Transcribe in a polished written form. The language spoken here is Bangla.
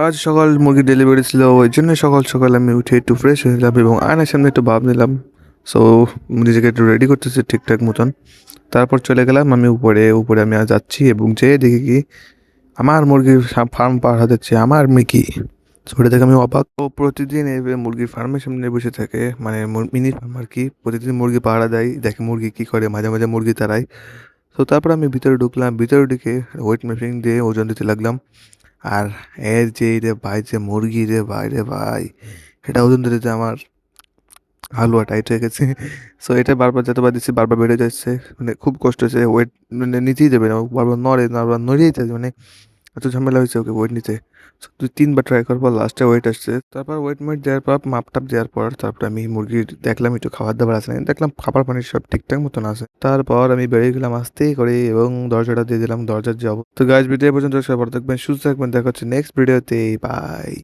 আজ সকাল মুরগির ডেলিভারি ছিল, ওই জন্য সকাল সকাল আমি উঠে একটু ফ্রেশ হয়ে নিলাম এবং আয়নার সামনে একটু ভাব নিলাম। সো নিজেকে একটু রেডি করতেছি ঠিকঠাক মতন। তারপর চলে গেলাম আমি উপরে উপরে আমি আজ যাচ্ছি এবং যেয়ে দেখি কি আমার মুরগির ফার্ম পাহারা দিচ্ছে আমার মিকি। So ওটা দেখে আমি অবাক। ও প্রতিদিন এভাবে মুরগির ফার্মের সামনে বসে থাকে, মানে মিনি ফার্ম আর কি। প্রতিদিন মুরগি পাহারা দেয়, দেখে মুরগি কি করে, মাঝে মাঝে মুরগি তাড়ায়। তো তারপর আমি ভিতরে ঢুকলাম, ভিতরে ঢুকে ওয়েট মেশিন দিয়ে ওজন দিতে লাগলাম। আর এর যে রে ভাই, যে মুরগি রে ভাই, রে ভাই, এটা ওজন দিতে দিতে আমার হালুয়া টাইট হয়ে গেছে। সো এটা বারবার যতবার দিচ্ছি বারবার বেড়ে যাচ্ছে, মানে খুব কষ্ট হচ্ছে। ওয়েট মানে নিতেই দেবে না, ও বারবার নড়ে, বারবার নড়িয়েই যাচ্ছে, মানে এত ঝামেলা হয়েছে ওকে ওয়েট নিতে। So, 2-3 বার ট্রাই করার পর লাস্টে ওয়েট আসছে। তারপর ওয়েট মেট দেওয়ার পর মাপ টাপ দেওয়ার পর তারপর আমি মুরগির দেখলাম একটু খাবার দাবার আছে নাকি, দেখলাম খাবার পানি সব ঠিকঠাক মতন আছে। তারপর আমি বেরিয়ে গেলাম আস্তে করে এবং দরজাটা দিয়ে দিলাম, দরজার যে অবস্থা। তো গাইজ, ভিডিও পর্যন্ত সবাই ভালো থাকবেন, সুস্থ থাকবেন, দেখা হচ্ছে নেক্সট ভিডিওতে। বাই।